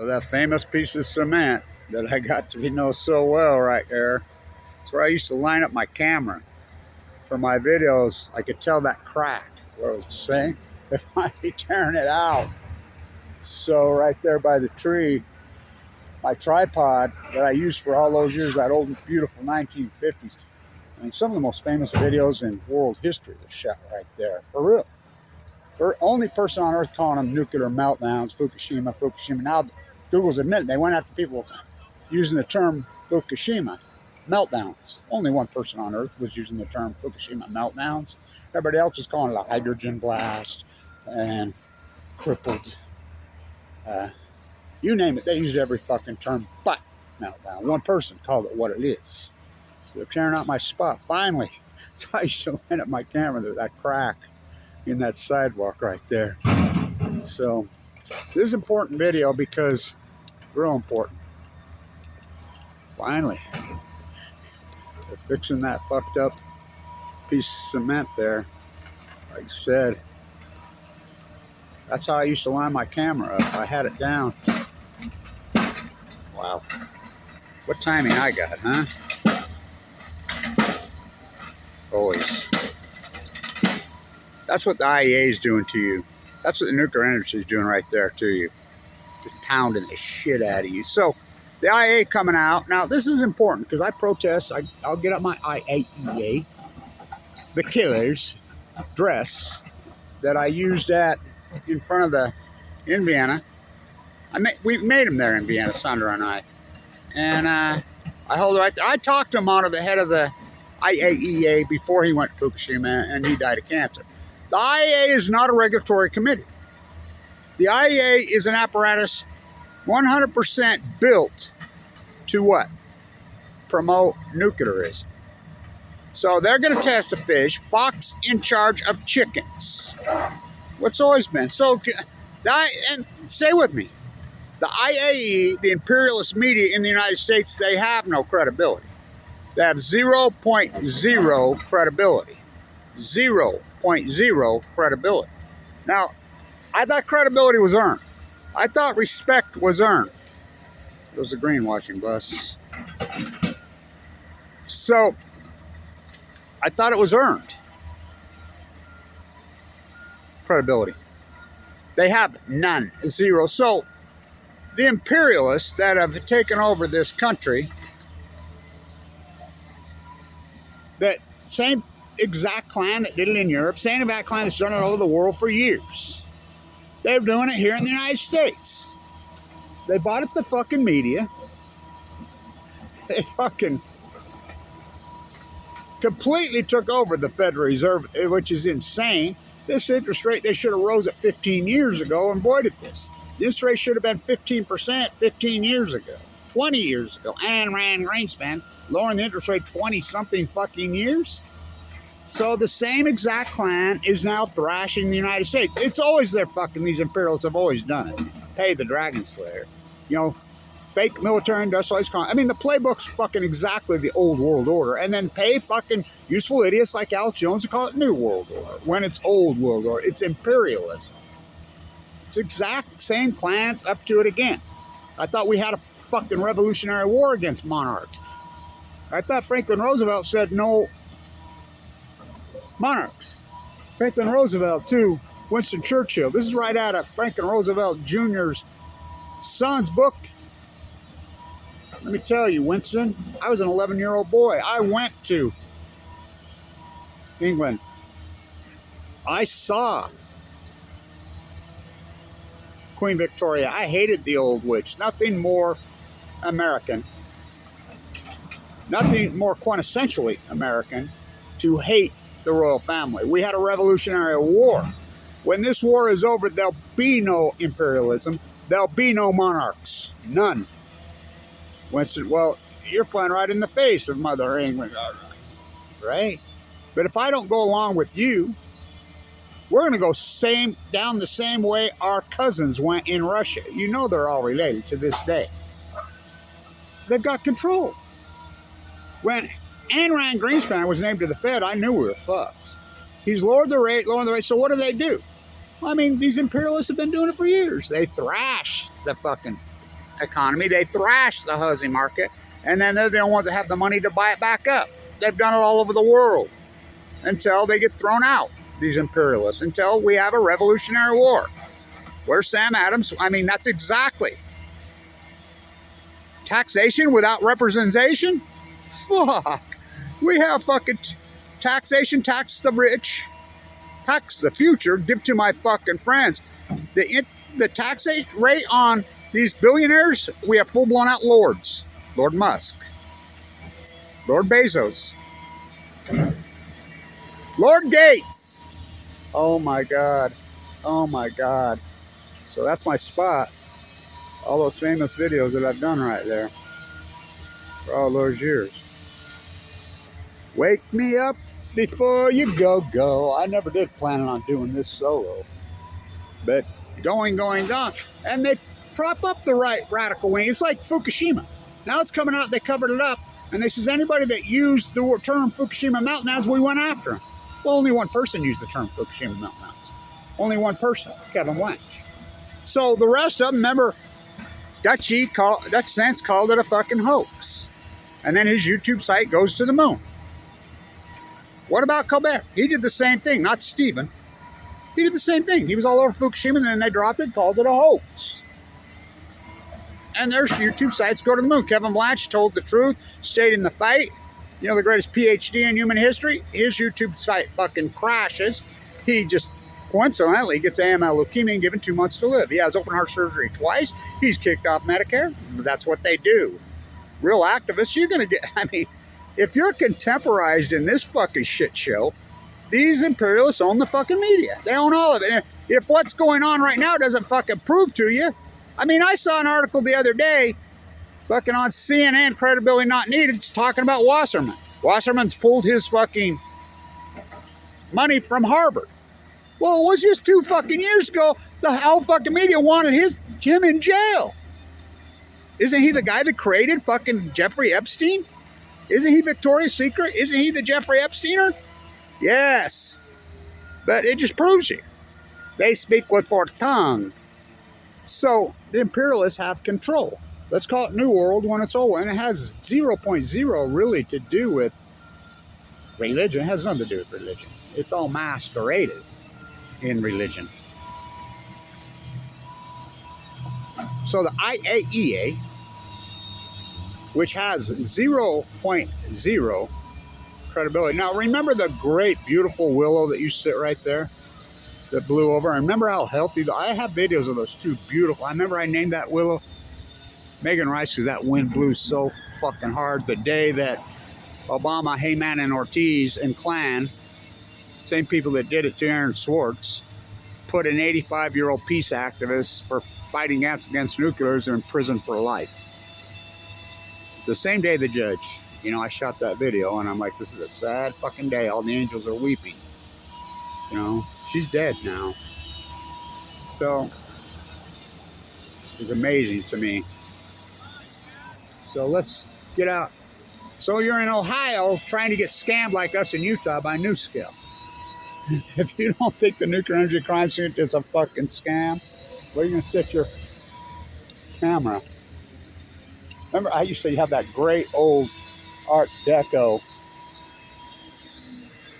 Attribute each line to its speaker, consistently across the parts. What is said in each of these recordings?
Speaker 1: So that famous piece of cement that I got to know so well right there, that's where I used to line up my camera. For my videos, I could tell that crack, what I was saying, if I'd be tearing it out. So right there by the tree, my tripod that I used for all those years, that old beautiful 1950s, I mean, some of the most famous videos in world history were shot right there, for real. The only person on earth calling them nuclear meltdowns, Fukushima. Now, Google's admitting they went after people using the term Fukushima meltdowns. Only one person on earth was using the term Fukushima meltdowns. Everybody else was calling it a hydrogen blast and crippled. You name it, they used every fucking term but meltdown. One person called it what it is. So they're tearing out my spot. Finally, so I used to line up my camera there, that crack in that sidewalk right there. So this is an important video because real important. Finally, they're fixing that fucked up piece of cement there. Like I said, that's how I used to line my camera up. I had it down. Wow. What timing I got, huh? Always. That's what the IAEA is doing to you. That's what the nuclear industry is doing right there to you. Just pounding the shit out of you. So, the IAEA coming out. Now, this is important because I protest. I'll get up my IAEA, the killer's dress that I used in front of in Vienna. We made them there in Vienna, Sandra and I. And I hold it right there. I talked to him on the head of the IAEA before he went to Fukushima and he died of cancer. The IAEA is not a regulatory committee. The IAEA is an apparatus 100% built to what? Promote nuclearism. So they're going to test the fish. Fox in charge of chickens. What's always been. So, and stay with me. The IAEA, the imperialist media in the United States, they have no credibility. They have 0.0 credibility. 0.0 credibility. Now, I thought credibility was earned. I thought respect was earned. Those are greenwashing busts. So, I thought it was earned. Credibility. They have none. Zero. So, the imperialists that have taken over this country, that same exact clan that did it in Europe, same exact clan that's done it all over the world for years. They're doing it here in the United States. They bought up the fucking media. They fucking completely took over the Federal Reserve, which is insane. This interest rate, they should have rose it 15 years ago and avoided this. The interest rate should have been 15% 15 years ago, 20 years ago. And Rand Greenspan lowering the interest rate 20-something fucking years. So the same exact clan is now thrashing the United States. It's always their fucking, these imperialists have always done it. Pay the Dragon Slayer. You know, fake military industrialized. I mean, the playbook's fucking exactly the old world order. And then pay fucking useful idiots like Alex Jones to call it new world order when it's old world order. It's imperialism. It's exact same clans up to it again. I thought we had a fucking revolutionary war against monarchs. I thought Franklin Roosevelt said no monarchs. Franklin Roosevelt, too. Winston Churchill. This is right out of Franklin Roosevelt Jr.'s son's book. Let me tell you, Winston, I was an 11-year-old boy. I went to England. I saw Queen Victoria. I hated the old witch. Nothing more American. Nothing more quintessentially American to hate the royal family. We had a revolutionary war. When this war is over, there'll be no imperialism. There'll be no monarchs. None. Winston, well, you're flying right in the face of Mother England. Right? But if I don't go along with you, we're going to go down the same way our cousins went in Russia. You know they're all related to this day. They've got control. When Rand Greenspan was named to the Fed, I knew we were fucked. He's lowered the rate. So what do? Well, I mean, these imperialists have been doing it for years. They thrash the fucking economy. They thrash the housing market, and then they're the only ones that have the money to buy it back up. They've done it all over the world until they get thrown out, these imperialists, until we have a revolutionary war. Where's Sam Adams? I mean, that's exactly. Taxation without representation? Fuck. We have fucking taxation, tax the rich, tax the future, give to my fucking friends. The tax rate on these billionaires, we have full-blown out lords. Lord Musk, Lord Bezos, Lord Gates. Oh my God. Oh my God. So that's my spot. All those famous videos that I've done right there for all those years. Wake me up before you go. I never did plan on doing this solo. But going on. And they prop up the right radical wing. It's like Fukushima. Now it's coming out, they covered it up. And they says anybody that used the term Fukushima meltdowns, we went after them. Well, only one person used the term Fukushima meltdowns. Only one person, Kevin Blanch. So the rest of them, remember, Dutch Sense called it a fucking hoax. And then his YouTube site goes to the moon. What about Colbert? He did the same thing, not Stephen. He did the same thing. He was all over Fukushima, and then they dropped it, called it a hoax. And their YouTube sites go to the moon. Kevin Blanch told the truth, stayed in the fight. You know, the greatest PhD in human history. His YouTube site fucking crashes. He just coincidentally gets AML leukemia and given 2 months to live. He has open heart surgery twice. He's kicked off Medicare. That's what they do. Real activists, you're going to get, I mean, if you're contemporized in this fucking shit show, these imperialists own the fucking media. They own all of it. And if what's going on right now doesn't fucking prove to you, I mean, I saw an article the other day, fucking on CNN, credibility not needed, it's talking about Wasserman. Wasserman's pulled his fucking money from Harvard. Well, it was just 2 fucking years ago, the whole fucking media wanted him in jail. Isn't he the guy that created fucking Jeffrey Epstein? Isn't he Victoria's Secret? Isn't he the Jeffrey Epsteiner? Yes. But it just proves you. They speak with their tongue. So the imperialists have control. Let's call it New World when it's over. And it has 0.0 really to do with religion. It has nothing to do with religion. It's all masqueraded in religion. So the IAEA, which has 0.0 credibility. Now, remember the great, beautiful willow that you sit right there that blew over? And remember how healthy, I have videos of those 2 beautiful. I remember I named that willow Megan Rice because that wind blew so fucking hard the day that Obama, Heyman, and Ortiz and Klan, same people that did it to Aaron Swartz, put an 85-year-old peace activist for fighting against nuclears in prison for life. The same day the judge, you know, I shot that video and I'm like, this is a sad fucking day. All the angels are weeping. You know, she's dead now. So, it's amazing to me. So let's get out. So you're in Ohio trying to get scammed like us in Utah by NuScale. If you don't think the nuclear energy crime scene is a fucking scam, where are you going to sit your camera? Remember, I used to have that great old Art Deco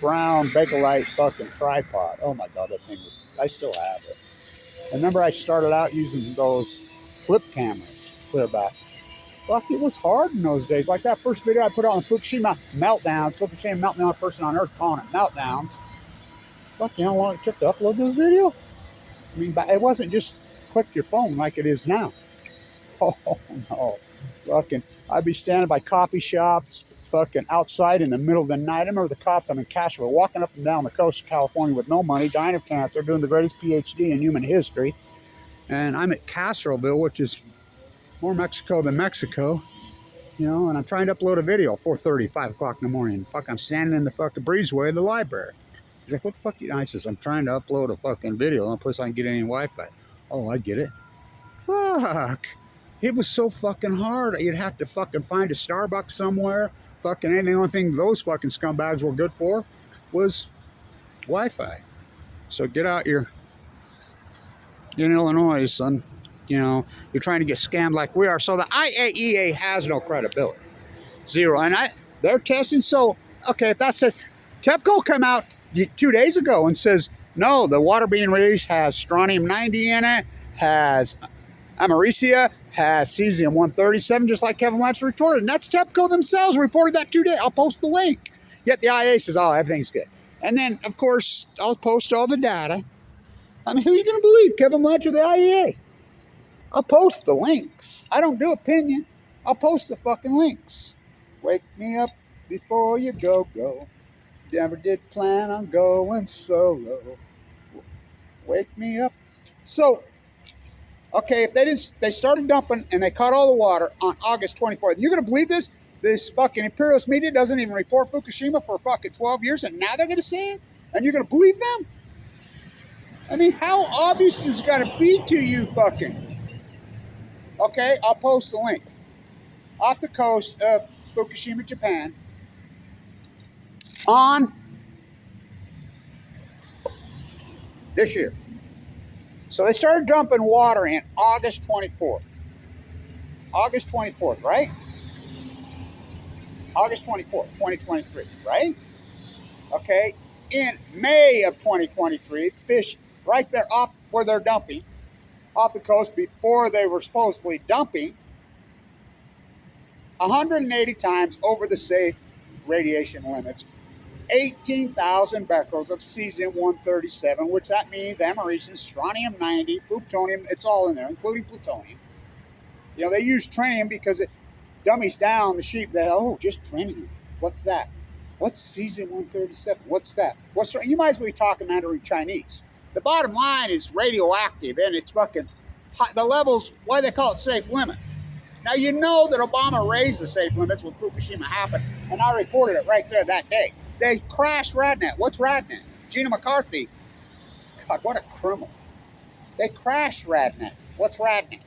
Speaker 1: brown Bakelite fucking tripod. Oh my God, that thing was, I still have it. And remember I started out using those flip cameras, clear back. Fuck, it was hard in those days. Like that first video I put out on Fukushima meltdown, Fukushima meltdown, person on earth calling it meltdown. Fuck, you know how long it took to upload this video? I mean, it wasn't just click your phone like it is now. Oh no. Fucking, I'd be standing by coffee shops, fucking outside in the middle of the night. I remember the cops, I'm in Castro, walking up and down the coast of California with no money, dying of cancer, doing the greatest PhD in human history. And I'm at Castroville, which is more Mexico than Mexico, you know, and I'm trying to upload a video at 4:30, 5 o'clock in the morning. Fuck, I'm standing in the fucking breezeway of the library. He's like, what the fuck you doing? I says, I'm trying to upload a fucking video. The only place I can get any Wi-Fi. Oh, I get it. Fuck. It was so fucking hard. You'd have to fucking find a Starbucks somewhere. Fucking anything. The only thing those fucking scumbags were good for was Wi-Fi. So get out your, in Illinois, son. you're trying to get scammed like we are. So the IAEA has no credibility. Zero. And they're testing. So, okay, if that's it, TEPCO came out 2 days ago and says, no, the water being released has strontium-90 in it, has americia, has cesium-137, just like Kevin Watts reported. And that's TEPCO themselves reported that 2 days. I'll post the link. Yet the IAEA says, oh, everything's good. And then, of course, I'll post all the data. I mean, who are you going to believe? Kevin Watts or the IAEA? I'll post the links. I don't do opinion. I'll post the fucking links. Wake me up before you go. Never did plan on going solo. Wake me up. So, okay, if they started dumping and they caught all the water on August 24th. You're going to believe this? This fucking imperialist media doesn't even report Fukushima for fucking 12 years, and now they're going to say it? And you're going to believe them? I mean, how obvious is it going to be to you fucking? Okay, I'll post the link. Off the coast of Fukushima, Japan, on this year. So they started dumping water in August 24th. August 24th, right? August 24th, 2023, right? Okay, in May of 2023, fish right there off where they're dumping, off the coast before they were supposedly dumping, 180 times over the safe radiation limits, 18,000 becquerels of cesium-137, which that means americium, strontium-90, plutonium, it's all in there, including plutonium. They use tritium because it dummies down the sheep. Just tritium. What's that? What's cesium-137? What's that? You might as well be talking Mandarin Chinese. The bottom line is radioactive, and it's fucking hot. The levels, why they call it safe limit. Now, you know that Obama raised the safe limits when Fukushima happened, and I reported it right there that day. They crashed RadNet. What's RadNet? Gina McCarthy. God, what a criminal. They crashed RadNet. What's RadNet?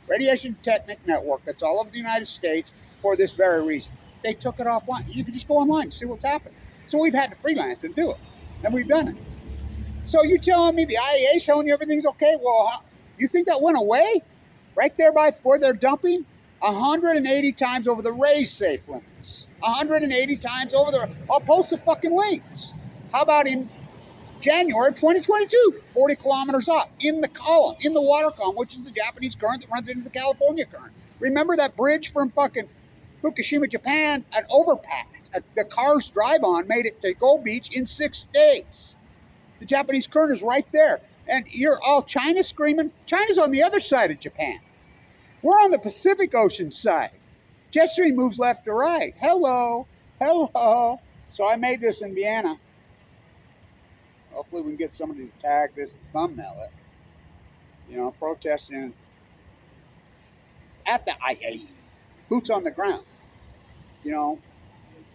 Speaker 1: Radiation Technic Network. That's all over the United States for this very reason. They took it offline. You can just go online and see what's happening. So we've had to freelance and do it, and we've done it. So you telling me the IAEA showing you everything's okay? Well, you think that went away? Right there by where they're dumping? 180 times over the raised safe limits. 180 times over the... I'll post the fucking links. How about in January 2022, 40 kilometers off, in the column, in the water column, which is the Japanese current that runs into the California current. Remember that bridge from fucking Fukushima, Japan? An overpass the cars drive on made it to Gold Beach in 6 days. The Japanese current is right there. And you're all China screaming. China's on the other side of Japan. We're on the Pacific Ocean side. Jet stream moves left to right. Hello. So I made this in Vienna. Hopefully we can get somebody to tag this and thumbnail it. Protesting at the IAEA. Boots on the ground.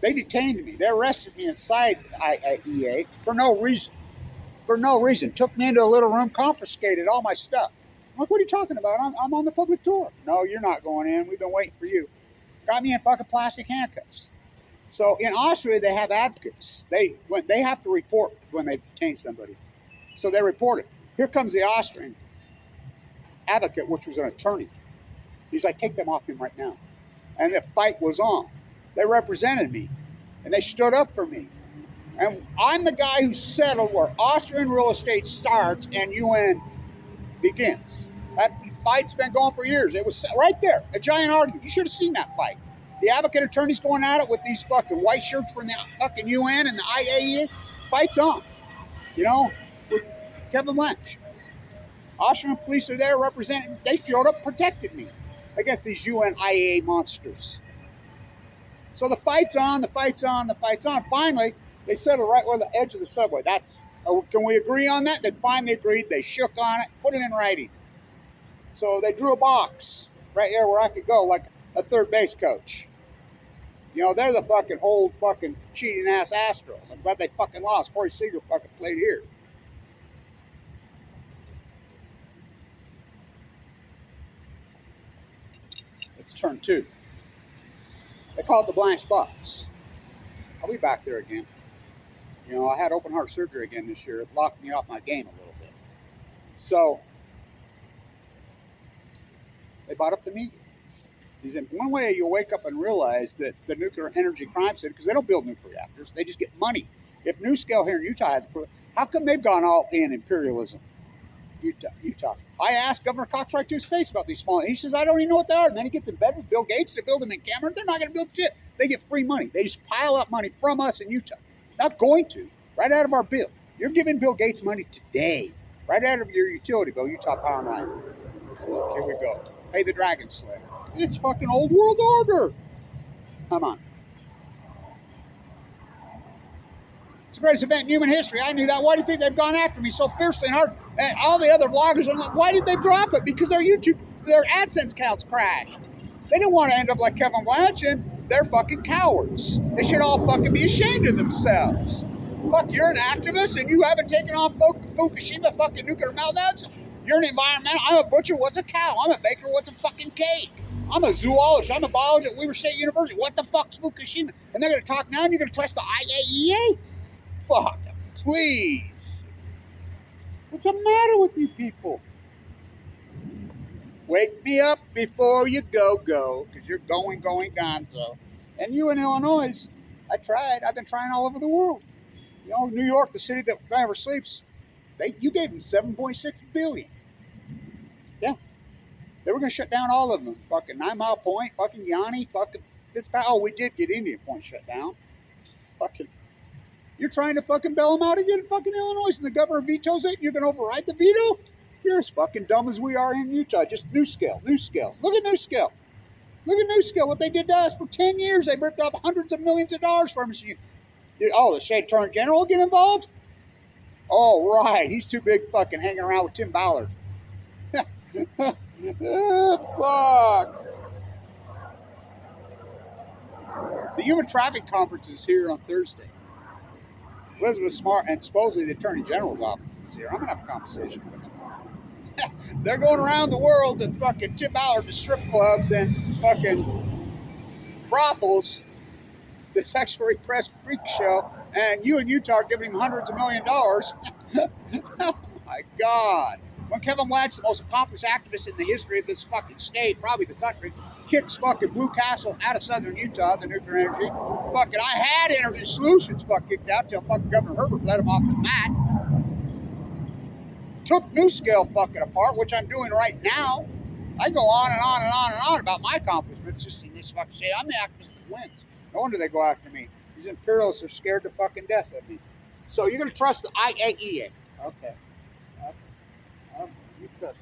Speaker 1: They detained me. They arrested me inside the IAEA for no reason. Took me into a little room, confiscated all my stuff. I'm like, what are you talking about? I'm on the public tour. No, you're not going in. We've been waiting for you. Got me in fucking plastic handcuffs. So in Austria, they have advocates. They have to report when they detain somebody. So they reported. Here comes the Austrian advocate, which was an attorney. He's like, take them off him right now. And the fight was on. They represented me. And they stood up for me. And I'm the guy who settled where Austrian real estate starts and UN begins. That fight's been going for years. It was right there, a giant argument. You should have seen that fight. The advocate attorneys going at it with these fucking white shirts from the fucking UN and the IAEA. Fight's on. With Kevin Lynch. Austrian police are there representing. They showed up, protected me against these UN IAEA monsters. So the fight's on. Finally, they settled right where the edge of the subway. Can we agree on that? They finally agreed. They shook on it, put it in writing. So they drew a box right there where I could go like a third base coach. They're the fucking old fucking cheating ass Astros. I'm glad they fucking lost. Corey Seager fucking played here. It's turn 2. They call it the blank box. I'll be back there again. I had open heart surgery again this year. It locked me off my game a little bit. So They bought up the media. He's in one way you'll wake up and realize that the nuclear energy crime center, because they don't build nuclear reactors, they just get money. If NuScale here in Utah has, how come they've gone all in imperialism? Utah. I asked Governor Cox right to his face about these small. He says, I don't even know what they are. And then he gets in bed with Bill Gates to build them in Cameron. They're not going to build shit. They get free money. They just pile up money from us in Utah. Not going to. Right out of our bill. You're giving Bill Gates money today. Right out of your utility bill, Utah Power and Light. Look, here we go. Pay the Dragon Slayer. It's fucking old world order. Come on. It's the greatest event in human history. I knew that. Why do you think they've gone after me so fiercely and hard? And all the other bloggers, I'm like, why did they drop it? Because their AdSense counts crashed. They didn't want to end up like Kevin Blanch, and they're fucking cowards. They should all fucking be ashamed of themselves. Fuck, you're an activist and you haven't taken on Fukushima fucking nuclear meltdowns? You're an environmental. I'm a butcher. What's a cow? I'm a baker. What's a fucking cake? I'm a zoologist. I'm a biologist at Weaver State University. What the fuck's Fukushima? And they're going to talk now and you're going to trust the IAEA? Fuck, please. What's the matter with you people? Wake me up before you go, because you're going, gonzo. And you in Illinois, I tried. I've been trying all over the world. You know, New York, the city that never sleeps, you gave them $7.6 billion. Yeah. They were going to shut down all of them. Fucking 9 Mile Point, fucking Yanni, fucking Fitzpatrick. Oh, we did get Indian Point shut down. Fucking. You're trying to fucking bail them out again in fucking Illinois, and the governor vetoes it, and you're going to override the veto? You're as fucking dumb as we are in Utah. Just NuScale. Look at NuScale. Look at NuScale, what they did to us for 10 years. They ripped up hundreds of millions of dollars from us. Oh, the state attorney general will get involved? Oh, right. He's too big fucking hanging around with Tim Ballard. Fuck. The Human Traffic Conference is here on Thursday. Elizabeth Smart and supposedly the Attorney General's office is here. I'm going to have a conversation with them. They're going around the world to fucking Tim Ballard to strip clubs and fucking brothels, the sexual repressed freak show, and you in Utah are giving him hundreds of $millions. Oh my God. When Kevin Blanch, the most accomplished activist in the history of this fucking state, probably the country, kicks fucking Blue Castle out of southern Utah, the nuclear energy. Fucking, I had Energy Solutions kicked out till fucking Governor Herbert let him off his mat. Took NuScale fucking apart, which I'm doing right now. I go on and on and on and on about my accomplishments just in this fucking state. I'm the activist that wins. No wonder they go after me. These imperialists are scared to fucking death of me. So you're going to trust the IAEA. Okay. You trust.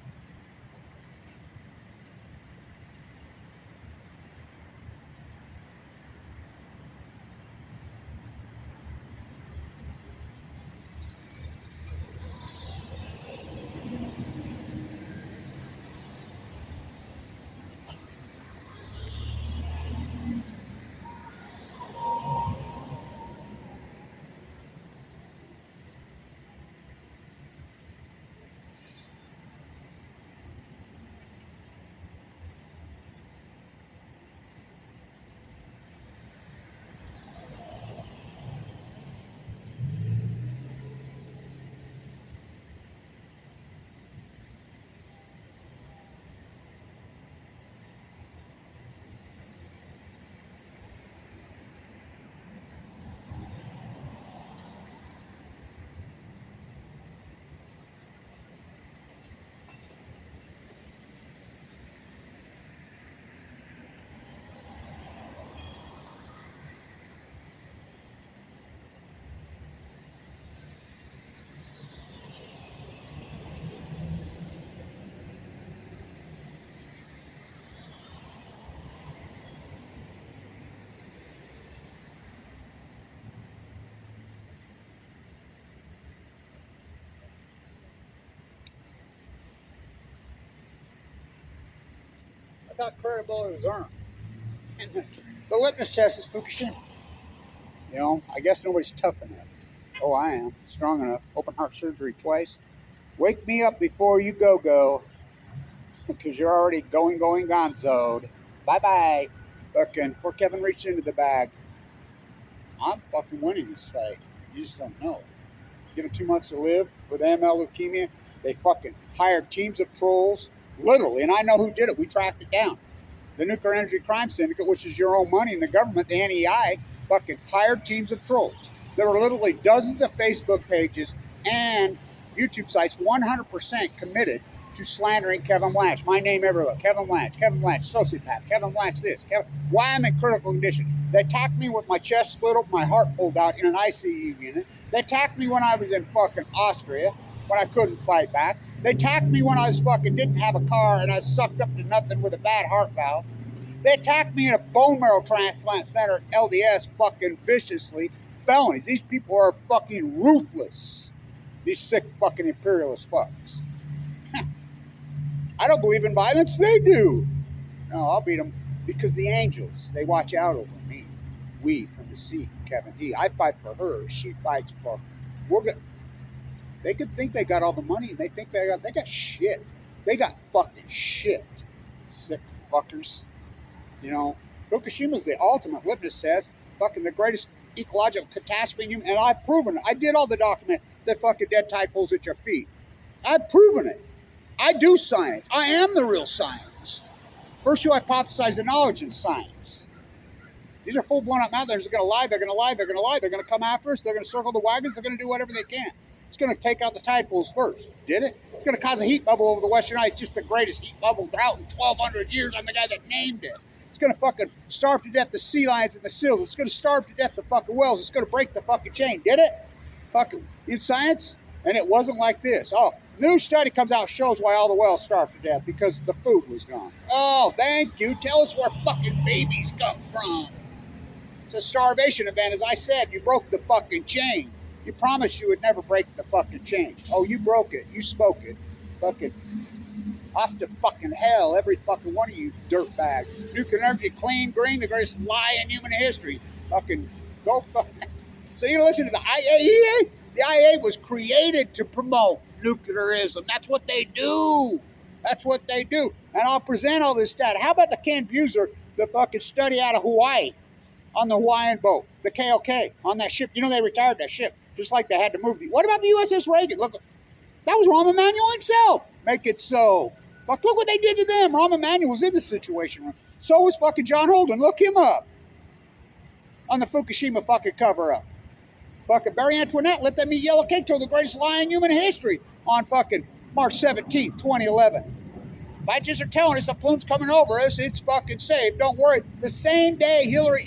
Speaker 1: I thought credibility was earned. The litmus test is Fukushima. You know, I guess nobody's tough enough. Oh, I am. Strong enough. Open heart surgery twice. Wake me up before you go. Because you're already going, gonzoed. Bye-bye. Fucking, before Kevin reached into the bag. I'm fucking winning this fight. You just don't know. Given 2 months to live with AML leukemia, they fucking hired teams of trolls Literally, and I know who did it. We tracked it down. The Nuclear Energy Crime Syndicate, which is your own money in the government, the NEI, fucking hired teams of trolls. There were literally dozens of Facebook pages and YouTube sites 100% committed to slandering Kevin Blanch. My name everywhere. Kevin Blanch, sociopath, Kevin Blanch this. Why I'm in critical condition. They attacked me with my chest split open, my heart pulled out in an ICU unit. They attacked me when I was in fucking Austria, when I couldn't fight back. They attacked me when I was fucking didn't have a car and I was sucked up to nothing with a bad heart valve. They attacked me in a bone marrow transplant center at LDS fucking viciously. Felonies. These people are fucking ruthless. These sick fucking imperialist fucks. I don't believe in violence. They do. No, I'll beat them because the angels, they watch out over me. We from the sea, Kevin D. I fight for her. She fights for. They could think they got all the money. They think they got shit. They got fucking shit. Sick fuckers. You know, Fukushima's the ultimate litmus test. Fucking the greatest ecological catastrophe. And I've proven it. I did all the document. The fucking dead tide pulls at your feet. I've proven it. I do science. I am the real science. First you hypothesize the knowledge in science. These are full-blown up mouthers. They're going to lie. They're going to lie. They're going to lie. They're going to come after us. They're going to circle the wagons. They're going to do whatever they can. It's going to take out the tide pools first. Did it? It's going to cause a heat bubble over the Western Ice. Just the greatest heat bubble drought in 1,200 years. I'm the guy that named it. It's going to fucking starve to death the sea lions and the seals. It's going to starve to death the fucking whales. It's going to break the fucking chain. Did it? Fucking in science? And it wasn't like this. Oh, new study comes out, shows why all the whales starved to death, because the food was gone. Oh, thank you. Tell us where fucking babies come from. It's a starvation event. As I said, you broke the fucking chain. You promised you would never break the fucking chain. Oh, you broke it. You spoke it. Fucking off to fucking hell, every fucking one of you dirtbags. Nuclear energy, clean, green, the greatest lie in human history. Fucking go fucking. So you listen to the IAEA? The IAEA was created to promote nuclearism. That's what they do. That's what they do. And I'll present all this data. How about the Ken Buser, the fucking study out of Hawaii on the Hawaiian boat, the KOK, on that ship? You know, they retired that ship, just like they had to move the. What about the USS Reagan? Look, that was Rahm Emanuel himself. Make it so. Fuck, look what they did to them. Rahm Emanuel was in the situation. So was fucking John Holden. Look him up. On the Fukushima fucking cover-up. Fucking Barry Antoinette let them eat yellow cake till the greatest lie in human history on fucking March 17th, 2011. Scientists are telling us the plume's coming over us. It's fucking safe. Don't worry. The same day Hillary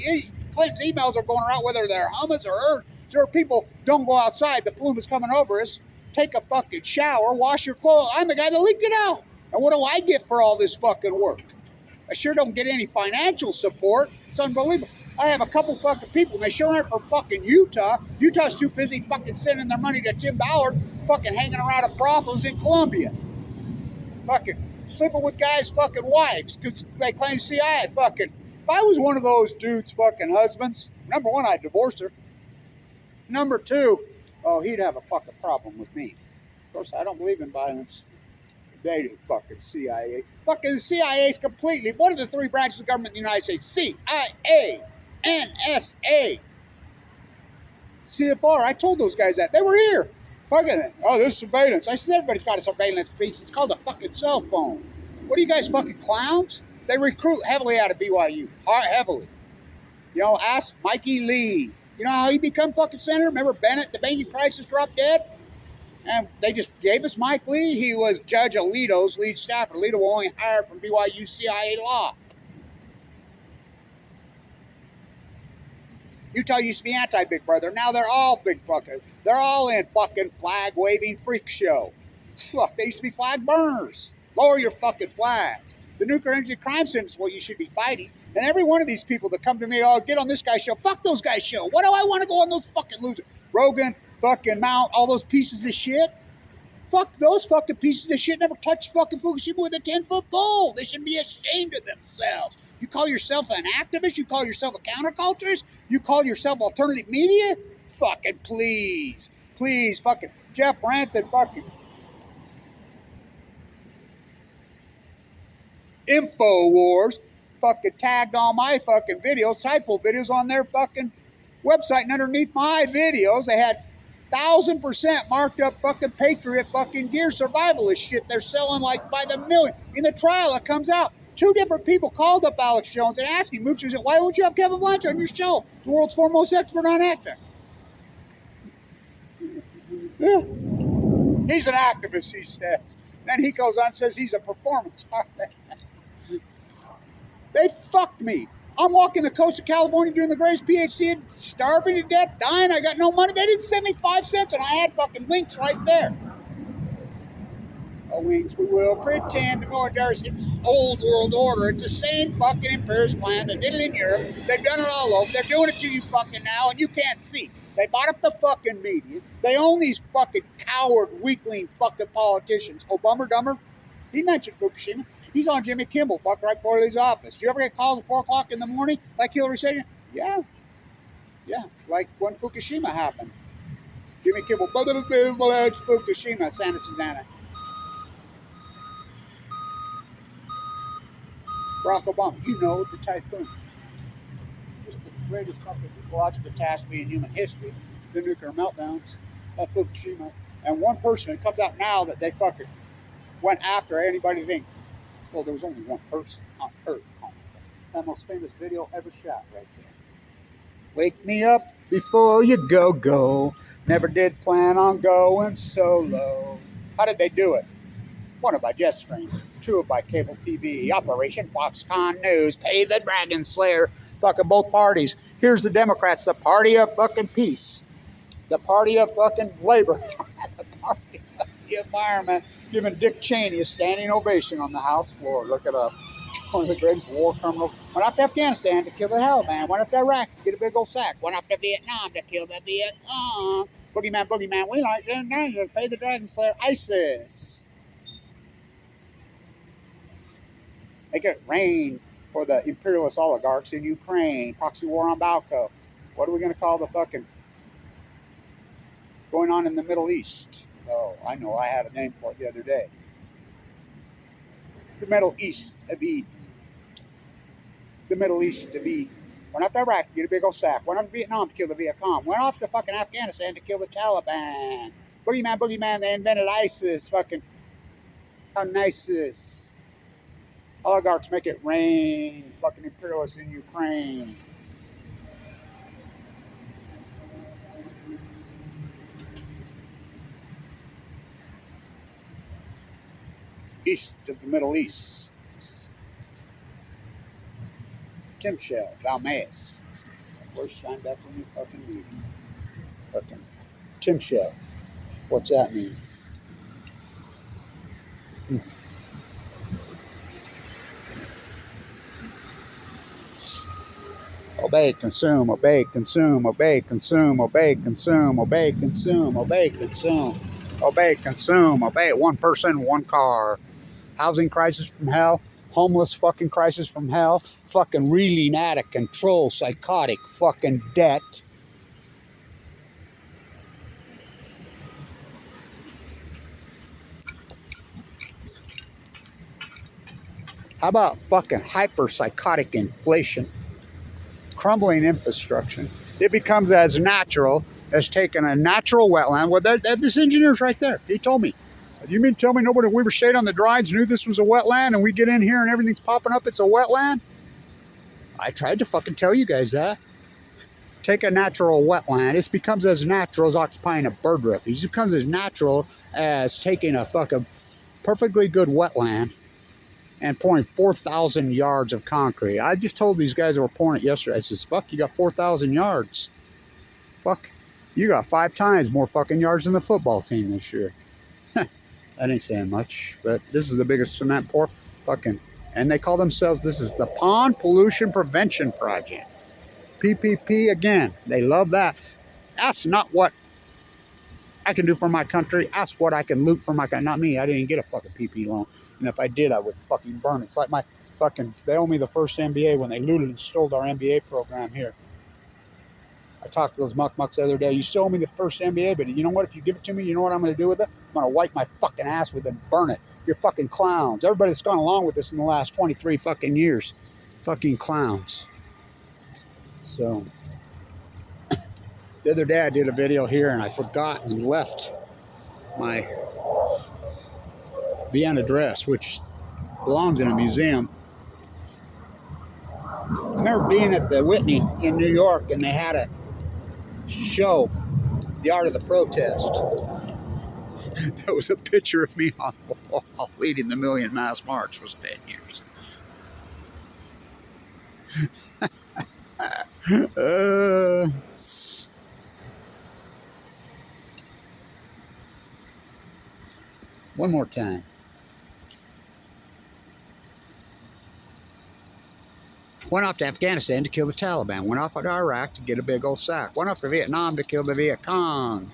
Speaker 1: Clinton's emails are going around, whether they're hummus or hers, there are people, don't go outside. The plume is coming over us. Take a fucking shower. Wash your clothes. I'm the guy that leaked it out. And what do I get for all this fucking work? I sure don't get any financial support. It's unbelievable. I have a couple fucking people, and they sure aren't from fucking Utah. Utah's too busy fucking sending their money to Tim Ballard, fucking hanging around at brothels in Colombia. Fucking sleeping with guys' fucking wives, because they claim CIA fucking. If I was one of those dudes' fucking husbands, number one, I'd divorce her. Number two, oh, he'd have a fucking problem with me. Of course, I don't believe in violence. They do, fucking CIA. Fucking CIA's completely, one of the three branches of government in the United States. CIA, NSA, CFR. I told those guys that. They were here. Fucking, oh, this is surveillance. I said everybody's got a surveillance piece. It's called a fucking cell phone. What are you guys, fucking clowns? They recruit heavily out of BYU. Heavily. You know, ask Mikey Lee. You know how he become fucking senator? Remember Bennett, the banking crisis, dropped dead? And they just gave us Mike Lee. He was Judge Alito's lead staffer. Alito was only hired from BYU CIA law. Utah used to be anti-Big Brother. Now they're all big fuckers. They're all in fucking flag-waving freak show. Fuck, they used to be flag burners. Lower your fucking flag. The Nuclear Energy Crime Syndicate is what you should be fighting. And every one of these people that come to me, oh, get on this guy's show. Fuck those guys' show. Why do I want to go on those fucking losers? Rogan, fucking Mount, all those pieces of shit. Fuck those fucking pieces of shit. Never touched fucking Fukushima with a 10-foot pole. They should be ashamed of themselves. You call yourself an activist? You call yourself a counterculturist? You call yourself alternative media? Fucking please. Please, fucking Jeff Ranson, fucking InfoWars fucking tagged all my fucking videos, typo videos on their fucking website, and underneath my videos they had 1,000% marked up fucking Patriot fucking gear, survivalist shit. They're selling like by the million. In the trial, it comes out. 2 different people called up Alex Jones and asked him, why would you have Kevin Blanchard on your show? The world's foremost expert on acting. Yeah. He's an activist, he says. Then he goes on and says he's a performance artist. They fucked me. I'm walking the coast of California doing the greatest PhD, starving to death, dying. I got no money. They didn't send me 5 cents, and I had fucking links right there. Oh, wings, we will pretend the military, it's old world order. It's the same fucking imperialist clan that did it in Europe. They've done it all over. They're doing it to you fucking now, and you can't see. They bought up the fucking media. They own these fucking coward, weakling fucking politicians. Oh, Bummer Dumber, he mentioned Fukushima. He's on Jimmy Kimmel, fuck, right before his office. Do you ever get calls at 4 o'clock in the morning, like Hillary said? Yeah. Yeah, like when Fukushima happened. Jimmy Kimmel, it's Fukushima, Santa Susana. Barack Obama, you know, the typhoon. Just the greatest fucking ecological catastrophe in human history, the nuclear meltdowns of Fukushima. And one person, it comes out now that they fucking went after anybody thinks. Well, there was only one person on Earth. That most famous video ever shot right there. Wake me up before you go. Never did plan on going solo. How did they do it? 1 by jet stream, 2 by cable TV, Operation Foxconn News, Pay the Dragon Slayer, fucking both parties. Here's the Democrats, the party of fucking peace, the party of fucking labor, the party of the environment, giving Dick Cheney a standing ovation on the House floor. Look it up. One of the greatest war criminals. Went off to Afghanistan to kill the Taliban. Went off to Iraq to get a big old sack. Went off to Vietnam to kill the Vietcong. Boogeyman, we like them. Pay the Dragon Slayer, ISIS. Make it rain for the imperialist oligarchs in Ukraine. Proxy war on Balco. What are we going to call the fucking going on in the Middle East? Oh, I know. I had a name for it the other day. The Middle East of Eden. The Middle East of Eden. Went off to Iraq to get a big old sack. Went off to Vietnam to kill the Vietcong. Went off to fucking Afghanistan to kill the Taliban. Boogeyman, they invented ISIS. Fucking, how nice is. Oligarchs make it rain. Fucking imperialists in Ukraine. East of the Middle East. Tim Shell, Dalmas. Worst shine back when you fucking leave. Fucking Tim Shell. What's that mean? Obey, consume, obey, consume, obey, consume, obey, consume, obey, consume, obey, consume, obey, consume, obey. 1 person, 1 car. Housing crisis from hell. Homeless fucking crisis from hell. Fucking reeling out of control, psychotic fucking debt. How about fucking hyper-psychotic inflation? Crumbling infrastructure. It becomes as natural as taking a natural wetland. Well, this engineer's right there. He told me. You mean tell me nobody at Weber State on the drives knew this was a wetland and we get in here and everything's popping up, it's a wetland? I tried to fucking tell you guys that. Take a natural wetland. It becomes as natural as occupying a bird refuge. It becomes as natural as taking a fucking perfectly good wetland and pouring 4,000 yards of concrete. I just told these guys that were pouring it yesterday, I says, fuck, you got 4,000 yards. Fuck, you got 5 times more fucking yards than the football team this year. That ain't saying much, but this is the biggest cement pour. Fucking, and they call themselves, this is the Pond Pollution Prevention Project. PPP again. They love that. That's not what I can do for my country. Ask what I can loot for my country. Not me. I didn't get a fucking PP loan. And if I did, I would fucking burn it. It's like my fucking, they owe me the first MBA when they looted and stole our MBA program here. I talked to those mucks the other day. You still owe me the first MBA, but you know what? If you give it to me, you know what I'm going to do with it? I'm going to wipe my fucking ass with it and burn it. You're fucking clowns. Everybody that's gone along with this in the last 23 fucking years. Fucking clowns. So, The other day I did a video here and I forgot and left my Vienna dress, which belongs in a museum. I remember being at the Whitney in New York and they had a show, The Art of the Protest. There was a picture of me on the wall leading the Million Mass March for 10 years. One more time. Went off to Afghanistan to kill the Taliban. Went off to Iraq to get a big old sack. Went off to Vietnam to kill the Viet Cong.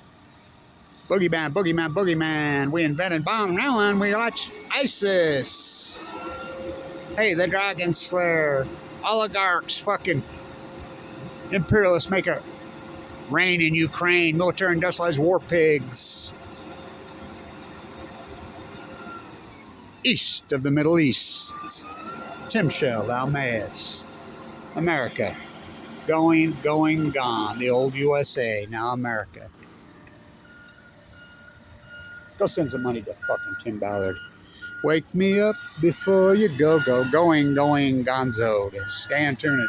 Speaker 1: Boogeyman, boogeyman, boogeyman. We invented bomb and we watched ISIS. Hey, the Dragon Slayer. Oligarchs, fucking imperialists make it rain in Ukraine. Military industrialized war pigs. East of the Middle East. Tim Shell, thou mayest. America. Going, gone. The old USA, now America. Go send some money to fucking Tim Ballard. Wake me up before you go. Going, gonzo. Stay in tune.